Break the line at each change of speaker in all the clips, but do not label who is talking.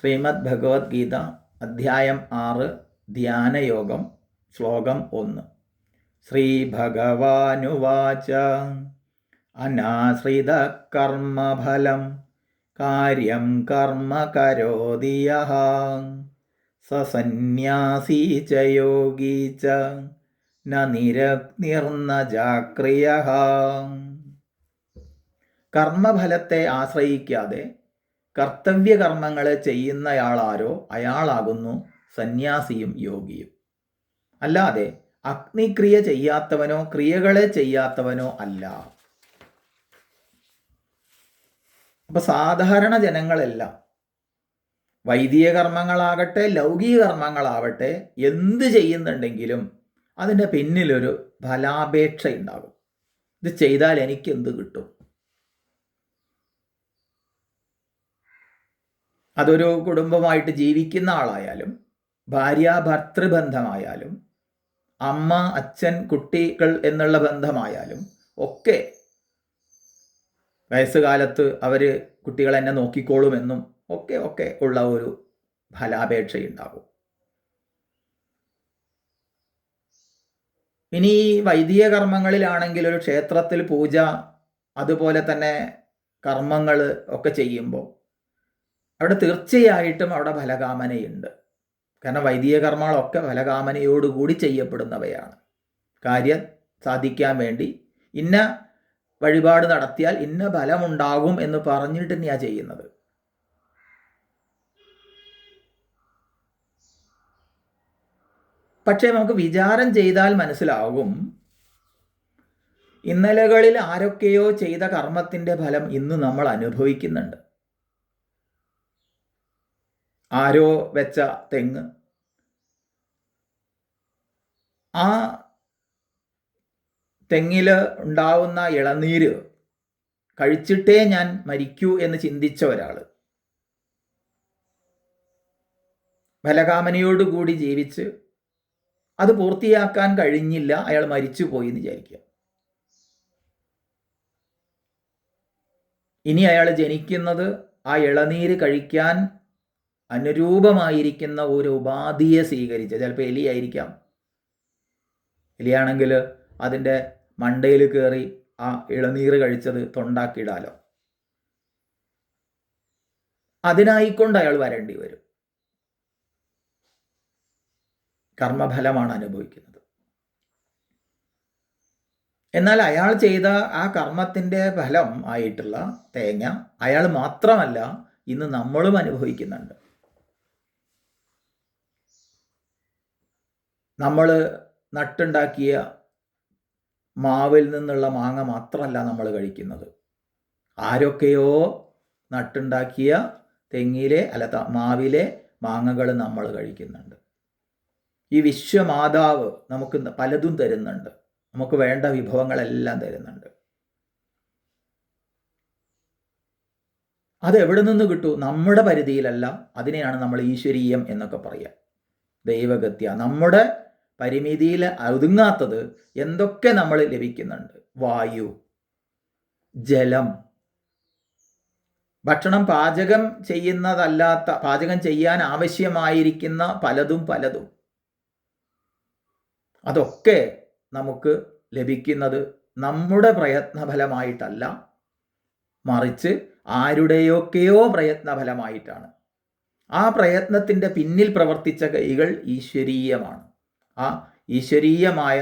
ശ്രീമദ് ഭഗവത്ഗീത അധ്യായം 6 ധ്യാനയോഗം ശ്ലോകം 1. ശ്രീഭഗവാനുവാച അനാശ്രിത കർമ്മഫലം കാര്യം കർമ്മ കരോതി യഃ സ സന്യാസീ ച യോഗീ ച ന നിരഗ്നിർന ചാക്രിയഃ. കർമ്മഫലത്തെ ആശ്രയിക്കാതെ കർത്തവ്യകർമ്മങ്ങളെ ചെയ്യുന്നയാളാരോ അയാളാകുന്നു സന്യാസിയും യോഗിയും. അല്ലാതെ അഗ്നിക്രിയ ചെയ്യാത്തവനോ ക്രിയകളെ ചെയ്യാത്തവനോ അല്ല. അപ്പൊ സാധാരണ ജനങ്ങളെല്ലാം വൈദിക കർമ്മങ്ങളാകട്ടെ ലൗകിക കർമ്മങ്ങളാവട്ടെ എന്ത് ചെയ്യുന്നുണ്ടെങ്കിലും അതിൻ്റെ പിന്നിലൊരു ഫലാപേക്ഷ ഉണ്ടാകും. ഇത് ചെയ്താൽ എനിക്ക് എന്ത് കിട്ടും? അതൊരു കുടുംബമായിട്ട് ജീവിക്കുന്ന ആളായാലും ഭാര്യ ഭർത്തൃബന്ധമായാലും അമ്മ അച്ഛൻ കുട്ടികൾ എന്നുള്ള ബന്ധമായാലും ഒക്കെ വയസ്സുകാലത്ത് അവർ കുട്ടികൾ എന്നെ നോക്കിക്കോളുമെന്നും ഒക്കെ ഉള്ള ഒരു ഫലാപേക്ഷയുണ്ടാകും. ഇനി വൈദിക കർമ്മങ്ങളിലാണെങ്കിൽ ഒരു ക്ഷേത്രത്തിൽ പൂജ അതുപോലെ തന്നെ കർമ്മങ്ങൾ ഒക്കെ ചെയ്യുമ്പോൾ അവിടെ തീർച്ചയായിട്ടും അവിടെ ഫലകാമനയുണ്ട്. കാരണം വൈദിക കർമ്മങ്ങളൊക്കെ ഫലകാമനയോടുകൂടി ചെയ്യപ്പെടുന്നവയാണ്. കാര്യം സാധിക്കാൻ വേണ്ടി ഇന്ന വഴിപാട് നടത്തിയാൽ ഇന്ന ഫലമുണ്ടാകും എന്ന് പറഞ്ഞിട്ട് തന്നെയാണ് ചെയ്യുന്നത്. പക്ഷേ നമുക്ക് വിചാരം ചെയ്താൽ മനസ്സിലാകും, ഇന്നലകളിൽ ആരൊക്കെയോ ചെയ്ത കർമ്മത്തിൻ്റെ ഫലം ഇന്ന് നമ്മൾ അനുഭവിക്കുന്നുണ്ട്. ആരോ വെച്ച തെങ്ങ്, ആ തെങ്ങിൽ ഉണ്ടാവുന്ന ഇളനീര് കഴിച്ചിട്ടേ ഞാൻ മരിക്കൂ എന്ന് ചിന്തിച്ച ഒരാൾ ഫലകാമനയോടുകൂടി ജീവിച്ച് അത് പൂർത്തിയാക്കാൻ കഴിഞ്ഞില്ല, അയാൾ മരിച്ചു പോയി എന്ന് വിചാരിക്കുക. ഇനി അയാൾ ജനിക്കുന്നത് ആ ഇളനീര് കഴിക്കാൻ അനുരൂപമായിരിക്കുന്ന ഒരു ഉപാധിയെ സ്വീകരിച്ച്, ചിലപ്പോൾ എലിയായിരിക്കാം. എലിയാണെങ്കിൽ അതിൻ്റെ മണ്ടയിൽ കയറി ആ ഇളനീര് കഴിച്ചത് തൊണ്ടാക്കിയിടാലോ. അതിനായിക്കൊണ്ട് അയാൾ വരേണ്ടി വരും. കർമ്മഫലമാണ് അനുഭവിക്കുന്നത്. എന്നാൽ അയാൾ ചെയ്ത ആ കർമ്മത്തിൻ്റെ ഫലം ആയിട്ടുള്ള തേങ്ങ അയാൾ മാത്രമല്ല ഇന്ന് നമ്മളും അനുഭവിക്കുന്നുണ്ട്. നമ്മൾ നട്ടുണ്ടാക്കിയ മാവിൽ നിന്നുള്ള മാങ്ങ മാത്രമല്ല നമ്മൾ കഴിക്കുന്നത്. ആരൊക്കെയോ നട്ടുണ്ടാക്കിയ തെങ്ങിലെ മാവിലെ മാങ്ങകൾ നമ്മൾ കഴിക്കുന്നുണ്ട്. ഈ വിശ്വമാതാവ് നമുക്ക് പലതും തരുന്നുണ്ട്, നമുക്ക് വേണ്ട വിഭവങ്ങളെല്ലാം തരുന്നുണ്ട്. അത് എവിടെ നിന്ന് കിട്ടും? നമ്മുടെ പരിധിയിലല്ല. അതിനെയാണ് നമ്മൾ ഈശ്വരീയം എന്നൊക്കെ പറയുക, ദൈവഗത്യ. നമ്മുടെ പരിമിതിയിൽ ഒതുങ്ങാത്തത് എന്തൊക്കെ നമ്മൾ ലഭിക്കുന്നുണ്ട്. വായു, ജലം, ഭക്ഷണം, പാചകം ചെയ്യുന്നതല്ലാത്ത, പാചകം ചെയ്യാൻ ആവശ്യമായിരിക്കുന്ന പലതും അതൊക്കെ നമുക്ക് ലഭിക്കുന്നത് നമ്മുടെ പ്രയത്നഫലമായിട്ടല്ല, മറിച്ച് ആരുടെയൊക്കെയോ പ്രയത്നഫലമായിട്ടാണ്. ആ പ്രയത്നത്തിൻ്റെ പിന്നിൽ പ്രവർത്തിച്ച കൈകൾ ഈശ്വരീയമാണ്. ആ ഈശ്വരീയമായ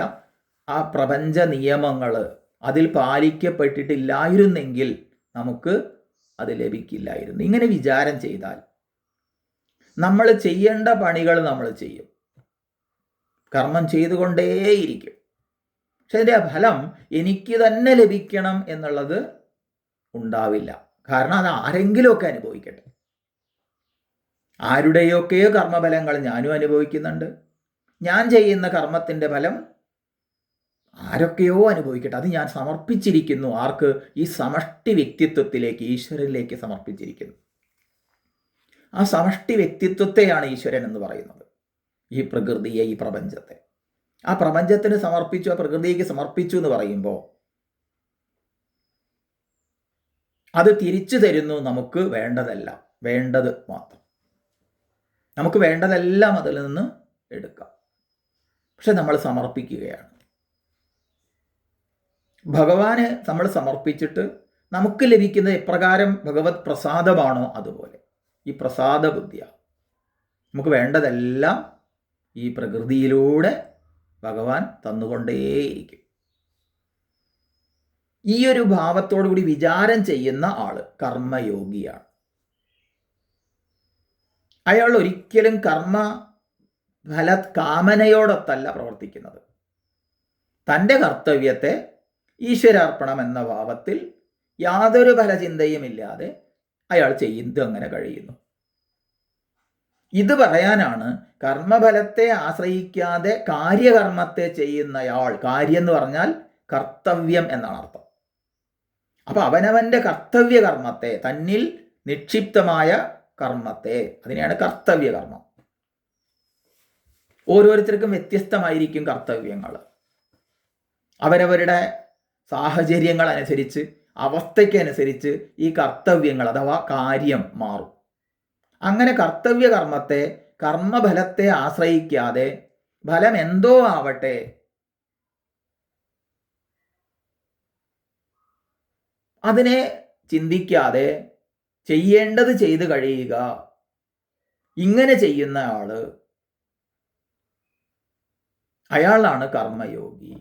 ആ പ്രപഞ്ച നിയമങ്ങൾ അതിൽ പാലിക്കപ്പെട്ടിട്ടില്ലായിരുന്നെങ്കിൽ നമുക്ക് അത് ലഭിക്കില്ലായിരുന്നു. ഇങ്ങനെ വിചാരം ചെയ്താൽ നമ്മൾ ചെയ്യേണ്ട പണികൾ നമ്മൾ ചെയ്യും, കർമ്മം ചെയ്തുകൊണ്ടേയിരിക്കും. പക്ഷെ അതിൻ്റെ ഫലം എനിക്ക് തന്നെ ലഭിക്കണം എന്നുള്ളത് ഉണ്ടാവില്ല. കാരണം അത് ആരെങ്കിലുമൊക്കെ അനുഭവിക്കട്ടെ. ആരുടെയൊക്കെയോ കർമ്മഫലങ്ങൾ ഞാനും അനുഭവിക്കുന്നുണ്ട്. ഞാൻ ചെയ്യുന്ന കർമ്മത്തിൻ്റെ ഫലം ആരൊക്കെയോ അനുഭവിക്കട്ടെ. അത് ഞാൻ സമർപ്പിച്ചിരിക്കുന്നു. ആർക്ക്? ഈ സമഷ്ടി വ്യക്തിത്വത്തിലേക്ക്, ഈശ്വരനിലേക്ക് സമർപ്പിച്ചിരിക്കുന്നു. ആ സമഷ്ടി വ്യക്തിത്വത്തെയാണ് ഈശ്വരൻ എന്ന് പറയുന്നത്. ഈ പ്രകൃതിയെ, ഈ പ്രപഞ്ചത്തെ, ആ പ്രപഞ്ചത്തിന് സമർപ്പിച്ചു, ആ പ്രകൃതിക്ക് സമർപ്പിച്ചു എന്ന് പറയുമ്പോൾ അത് തിരിച്ചു തരുന്നു നമുക്ക് വേണ്ടതല്ല, വേണ്ടത് മാത്രം. നമുക്ക് വേണ്ടതെല്ലാം അതിൽ നിന്ന് എടുക്കാം. പക്ഷെ നമ്മൾ സമർപ്പിക്കുകയാണ്. ഭഗവാന് നമ്മൾ സമർപ്പിച്ചിട്ട് നമുക്ക് ലഭിക്കുന്നത് എപ്രകാരം ഭഗവത് പ്രസാദമാണോ അതുപോലെ ഈ പ്രസാദ ബുദ്ധിയാണ്. നമുക്ക് വേണ്ടതെല്ലാം ഈ പ്രകൃതിയിലൂടെ ഭഗവാൻ തന്നുകൊണ്ടേയിരിക്കും. ഈ ഒരു ഭാവത്തോടു കൂടി വിചാരം ചെയ്യുന്ന ആള് കർമ്മയോഗിയാണ്. അയാൾ ഒരിക്കലും ഫല കാമനയോടൊത്തല്ല പ്രവർത്തിക്കുന്നത്. തൻ്റെ കർത്തവ്യത്തെ ഈശ്വരാർപ്പണം എന്ന ഭാവത്തിൽ യാതൊരു ഫലചിന്തയും ഇല്ലാതെ അയാൾ ചെയ്യുന്നത് അങ്ങനെ കഴിയുന്നു. ഇത് പറയാനാണ് കർമ്മഫലത്തെ ആശ്രയിക്കാതെ കാര്യകർമ്മത്തെ ചെയ്യുന്നയാൾ. കാര്യം എന്ന് പറഞ്ഞാൽ കർത്തവ്യം എന്നാണ് അർത്ഥം. അപ്പൊ അവനവന്റെ കർത്തവ്യ കർമ്മത്തെ, തന്നിൽ നിക്ഷിപ്തമായ കർമ്മത്തെ, അതിനെയാണ് കർത്തവ്യ കർമ്മം. ഓരോരുത്തർക്കും വ്യത്യസ്തമായിരിക്കും കർത്തവ്യങ്ങൾ. അവരവരുടെ സാഹചര്യങ്ങൾ അനുസരിച്ച്, അവസ്ഥയ്ക്കനുസരിച്ച് ഈ കർത്തവ്യങ്ങൾ അഥവാ കാര്യം മാറും. അങ്ങനെ കർത്തവ്യ കർമ്മത്തെ, കർമ്മഫലത്തെ ആശ്രയിക്കാതെ ഫലം എന്തോ ആവട്ടെ അതിനെ ചിന്തിക്കാതെ ചെയ്യേണ്ടത് ചെയ്ത് കഴിയുക, ഇങ്ങനെ ചെയ്യുന്ന ആള് അയാളാണ് കർമ്മയോഗി.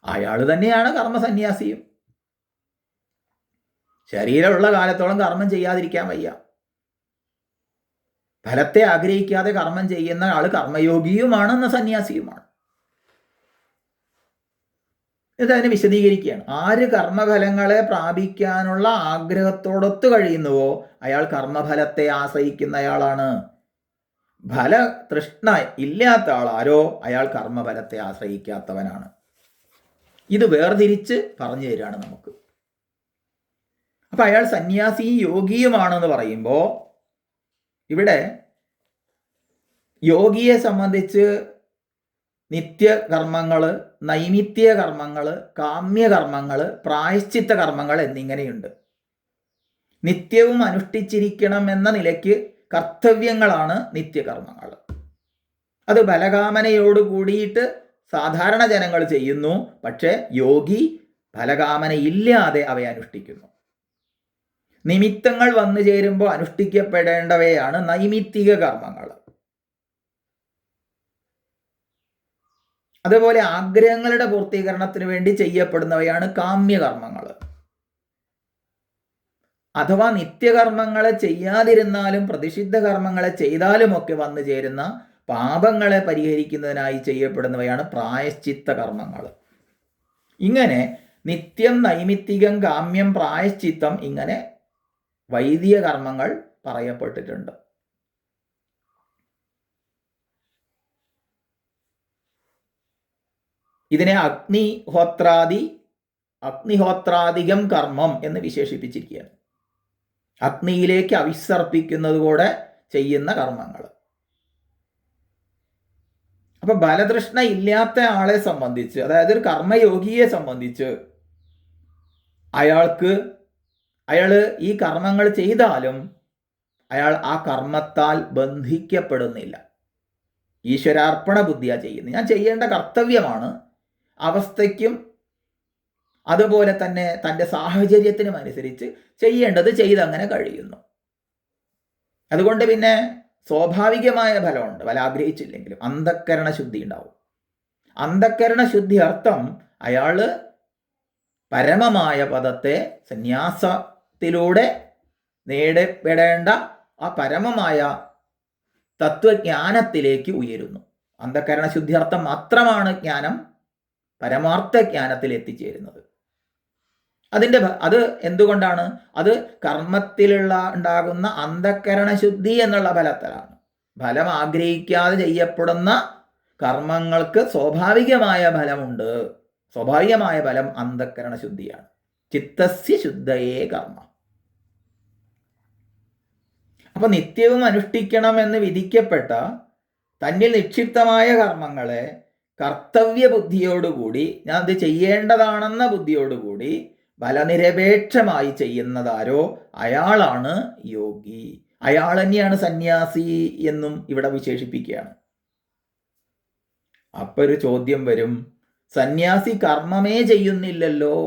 അയാൾ തന്നെയാണ് കർമ്മസന്യാസിയും. ശരീരമുള്ള കാലത്തോളം കർമ്മം ചെയ്യാതിരിക്കാൻ വയ്യ. ഫലത്തെ ആഗ്രഹിക്കാതെ കർമ്മം ചെയ്യുന്ന ആൾ കർമ്മയോഗിയുമാണെന്ന സന്യാസിയുമാണ്. ഇതതിനെ വിശദീകരിക്കുകയാണ്. ആര് കർമ്മഫലങ്ങളെ പ്രാപിക്കാനുള്ള ആഗ്രഹത്തോടൊത്തു കഴിയുന്നുവോ അയാൾ കർമ്മഫലത്തെ ആശ്രയിക്കുന്നയാളാണ്. ഫലതൃഷ്ണ ഇല്ലാത്ത ആളാരോ അയാൾ കർമ്മഫലത്തെ ആശ്രയിക്കാത്തവനാണ്. ഇത് വേർതിരിച്ച് പറഞ്ഞു തരികയാണ് നമുക്ക്. അപ്പൊ അയാൾ സന്യാസി യോഗിയുമാണെന്ന് പറയുമ്പോൾ ഇവിടെ യോഗിയെ സംബന്ധിച്ച് നിത്യകർമ്മങ്ങൾ, നൈമിത്യ കർമ്മങ്ങൾ, കാമ്യകർമ്മങ്ങൾ, പ്രായശ്ചിത്ത കർമ്മങ്ങൾ എന്നിങ്ങനെയുണ്ട്. നിത്യവും അനുഷ്ഠിച്ചിരിക്കണം എന്ന നിലയ്ക്ക് കർത്തവ്യങ്ങളാണ് നിത്യകർമ്മങ്ങൾ. അത് ബലകാമനയോട് കൂടിയിട്ട് സാധാരണ ജനങ്ങൾ ചെയ്യുന്നു. പക്ഷേ യോഗി ഫലകാമനയില്ലാതെ അവയെ അനുഷ്ഠിക്കുന്നു. നിമിത്തങ്ങൾ വന്നു ചേരുമ്പോൾ അനുഷ്ഠിക്കപ്പെടേണ്ടവയാണ് നൈമിത്തിക കർമ്മങ്ങൾ. അതുപോലെ ആഗ്രഹങ്ങളുടെ പൂർത്തീകരണത്തിന് വേണ്ടി ചെയ്യപ്പെടുന്നവയാണ് കാമ്യകർമ്മങ്ങൾ. അഥവാ നിത്യകർമ്മങ്ങളെ ചെയ്യാതിരുന്നാലും പ്രതിഷിദ്ധ കർമ്മങ്ങളെ ചെയ്താലുമൊക്കെ വന്നു ചേരുന്ന പാപങ്ങളെ പരിഹരിക്കുന്നതിനായി ചെയ്യപ്പെടുന്നവയാണ് പ്രായശ്ചിത്ത കർമ്മങ്ങൾ. ഇങ്ങനെ നിത്യം, നൈമിത്തികം, കാമ്യം, പ്രായശ്ചിത്തം, ഇങ്ങനെ വൈദിക കർമ്മങ്ങൾ പറയപ്പെട്ടിട്ടുണ്ട്. ഇതിനെ അഗ്നിഹോത്രാദികം കർമ്മം എന്ന് വിശേഷിപ്പിച്ചിരിക്കുകയാണ്. അഗ്നിയിലേക്ക് അവിസർപ്പിക്കുന്നത് കൂടെ ചെയ്യുന്ന കർമ്മങ്ങൾ. അപ്പൊ ബലതൃഷ്ണ ഇല്ലാത്ത ആളെ സംബന്ധിച്ച്, അതായത് ഒരു കർമ്മയോഗിയെ സംബന്ധിച്ച്, അയാൾ ഈ കർമ്മങ്ങൾ ചെയ്താലും അയാൾ ആ കർമ്മത്താൽ ബന്ധിക്കപ്പെടുന്നില്ല. ഈശ്വരാർപ്പണ ബുദ്ധിയാ ചെയ്യുന്നത്. ഞാൻ ചെയ്യേണ്ട കർത്തവ്യമാണ്, അവസ്ഥയ്ക്കും അതുപോലെ തന്നെ തൻ്റെ സാഹചര്യത്തിനും അനുസരിച്ച് ചെയ്യേണ്ടത് ചെയ്തങ്ങനെ കഴിയുന്നു. അതുകൊണ്ട് പിന്നെ സ്വാഭാവികമായ ഫലമുണ്ട്. ഫലം ആഗ്രഹിച്ചില്ലെങ്കിലും അന്ധക്കരണ ശുദ്ധി ഉണ്ടാവും. അന്ധക്കരണ ശുദ്ധി അർത്ഥം അയാൾ പരമമായ പദത്തെ സന്യാസത്തിലൂടെ നേടപ്പെടേണ്ട ആ പരമമായ തത്വജ്ഞാനത്തിലേക്ക് ഉയരുന്നു. അന്ധക്കരണ ശുദ്ധിയർത്ഥം മാത്രമാണ് ജ്ഞാനം പരമാർത്ഥ ജ്ഞാനത്തിൽ എത്തിച്ചേരുന്നത്. അത് എന്തുകൊണ്ടാണ്? അത് ഉണ്ടാകുന്ന അന്ധക്കരണ ശുദ്ധി എന്നുള്ള ഫലത്തിലാണ്. ഫലം ആഗ്രഹിക്കാതെ ചെയ്യപ്പെടുന്ന കർമ്മങ്ങൾക്ക് സ്വാഭാവികമായ ഫലമുണ്ട്. സ്വാഭാവികമായ ഫലം അന്ധക്കരണ ശുദ്ധിയാണ്. ചിത്തസ്യ ശുദ്ധയേ കർമ്മ. അപ്പൊ നിത്യവും അനുഷ്ഠിക്കണമെന്ന് വിധിക്കപ്പെട്ട തന്നിൽ നിക്ഷിപ്തമായ കർമ്മങ്ങളെ കർത്തവ്യ ബുദ്ധിയോടുകൂടി, ഞാൻ അത് ചെയ്യേണ്ടതാണെന്ന ബുദ്ധിയോടുകൂടി ഫലനിരപേക്ഷമായി ചെയ്യുന്നതാരോ അയാളാണ് യോഗി. അയാൾ തന്നെയാണ് സന്യാസി എന്നും ഇവിടെ വിശേഷിപ്പിക്കുകയാണ്. അപ്പൊ ഒരു ചോദ്യം വരും, സന്യാസി കർമ്മമേ ചെയ്യുന്നില്ലല്ലോ.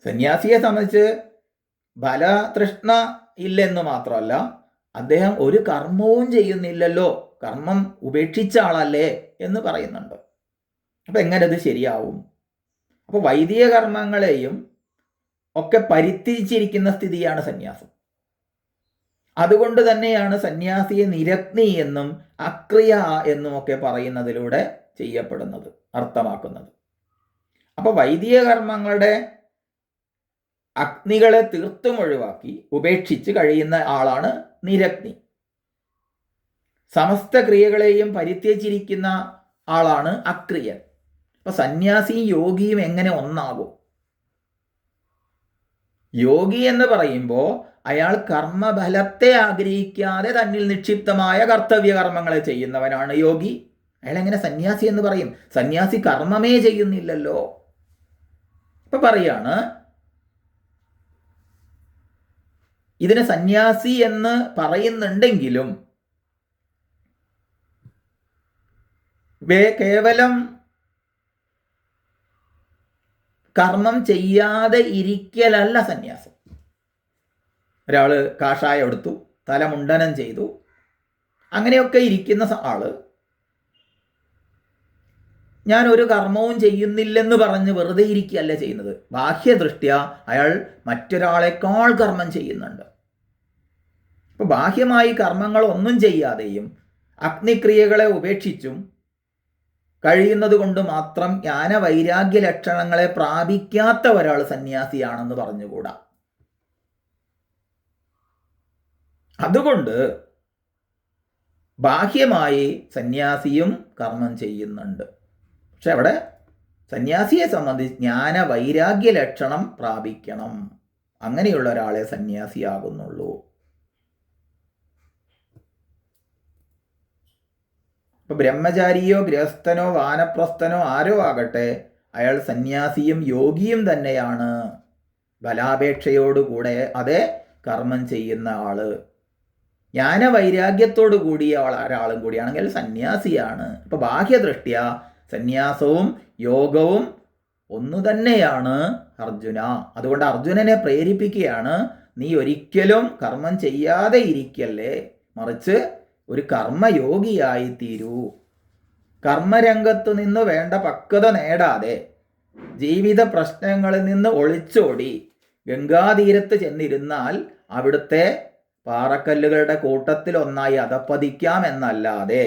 സന്യാസിയെ സംബന്ധിച്ച് ഫലതൃഷ്ണ ഇല്ലെന്ന് മാത്രമല്ല, അദ്ദേഹം ഒരു കർമ്മവും ചെയ്യുന്നില്ലല്ലോ, കർമ്മം ഉപേക്ഷിച്ച ആളല്ലേ എന്ന് പറയുന്നുണ്ട്. അപ്പം എങ്ങനെ അത് ശരിയാവും? അപ്പോൾ വൈദിക കർമ്മങ്ങളെയും ഒക്കെ പരിത്യജിച്ചിരിക്കുന്ന സ്ഥിതിയാണ് സന്യാസം. അതുകൊണ്ട് തന്നെയാണ് സന്യാസിയെ നിരഗ്നി എന്നും അക്രിയ എന്നും ഒക്കെ പറയുന്നതിലൂടെ ചെയ്യപ്പെടുന്നത്, അർത്ഥമാക്കുന്നത്. അപ്പോൾ വൈദിക കർമ്മങ്ങളുടെ അഗ്നികളെ തീർത്തും ഒഴിവാക്കി ഉപേക്ഷിച്ച് കഴിയുന്ന ആളാണ് നിരഗ്നി. സമസ്ത ക്രിയകളെയും പരിത്യജിച്ചിരിക്കുന്ന ആളാണ് അക്രിയൻ. അപ്പൊ സന്യാസിയും യോഗിയും എങ്ങനെ ഒന്നാകും? യോഗി എന്ന് പറയുമ്പോൾ അയാൾ കർമ്മഫലത്തെ ആഗ്രഹിക്കാതെ തന്നിൽ നിക്ഷിപ്തമായ കർത്തവ്യ കർമ്മങ്ങളെ ചെയ്യുന്നവനാണ് യോഗി. അയാൾ എങ്ങനെ സന്യാസി എന്ന് പറയും? സന്യാസി കർമ്മമേ ചെയ്യുന്നില്ലല്ലോ. ഇപ്പൊ പറയാണ്, ഇതിനെ സന്യാസി എന്ന് പറയുന്നുണ്ടെങ്കിലും കേവലം കർമ്മം ചെയ്യാതെ ഇരിക്കലല്ല സന്യാസം. ഒരാൾ കാഷായം എടുത്തു, തലമുണ്ടനം ചെയ്തു, അങ്ങനെയൊക്കെ ഇരിക്കുന്ന ആള് ഞാൻ ഒരു കർമ്മവും ചെയ്യുന്നില്ലെന്ന് പറഞ്ഞ് വെറുതെ ഇരിക്കുകയല്ല ചെയ്യുന്നത്. ബാഹ്യദൃഷ്ട്യ അയാൾ മറ്റൊരാളെക്കാൾ കർമ്മം ചെയ്യുന്നുണ്ട്. അപ്പോൾ ബാഹ്യമായി കർമ്മങ്ങൾ ഒന്നും ചെയ്യാതെയും അഗ്നിക്രിയകളെ ഉപേക്ഷിച്ചും കഴിയുന്നത് കൊണ്ട് മാത്രം ജ്ഞാനവൈരാഗ്യ ലക്ഷണങ്ങളെ പ്രാപിക്കാത്ത ഒരാൾ സന്യാസിയാണെന്ന് പറഞ്ഞുകൂടാ. അതുകൊണ്ട് ബാഹ്യമായി സന്യാസിയും കർമ്മം ചെയ്യുന്നുണ്ട്. പക്ഷെ അവിടെ സന്യാസിയെ സംബന്ധിച്ച് ജ്ഞാനവൈരാഗ്യ ലക്ഷണം പ്രാപിക്കണം. അങ്ങനെയുള്ള ഒരാളെ സന്യാസിയാകുന്നുള്ളൂ. ഇപ്പൊ ബ്രഹ്മചാരിയോ ഗൃഹസ്ഥനോ വാനപ്രസ്ഥനോ ആരോ ആകട്ടെ, അയാൾ സന്യാസിയും യോഗിയും തന്നെയാണ്. ബലാപേക്ഷയോടുകൂടെ അതേ കർമ്മം ചെയ്യുന്ന ആള്, ജ്ഞാനവൈരാഗ്യത്തോടു കൂടിയ ഒരാളും കൂടിയാണെങ്കിൽ സന്യാസിയാണ്. ഇപ്പൊ ബാഹ്യദൃഷ്ട്യ സന്യാസവും യോഗവും ഒന്നു തന്നെയാണ് അർജുന. അതുകൊണ്ട് അർജുനനെ പ്രേരിപ്പിക്കുകയാണ്, നീ ഒരിക്കലും കർമ്മം ചെയ്യാതെ ഇരിക്കല്ലേ, മറിച്ച് ഒരു കർമ്മയോഗിയായി തീരൂ. കർമ്മരംഗത്തു നിന്ന് വേണ്ട പക്വത നേടാതെ ജീവിത പ്രശ്നങ്ങളിൽ നിന്ന് ഒളിച്ചോടി ഗംഗാതീരത്ത് ചെന്നിരുന്നാൽ അവിടുത്തെ പാറക്കല്ലുകളുടെ കൂട്ടത്തിൽ ഒന്നായി അധപ്പതിക്കാം എന്നല്ലാതെ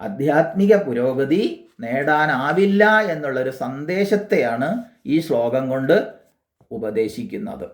ആധ്യാത്മിക പുരോഗതി നേടാനാവില്ല എന്നുള്ളൊരു സന്ദേശത്തെയാണ് ഈ ശ്ലോകം കൊണ്ട് ഉപദേശിക്കുന്നത്.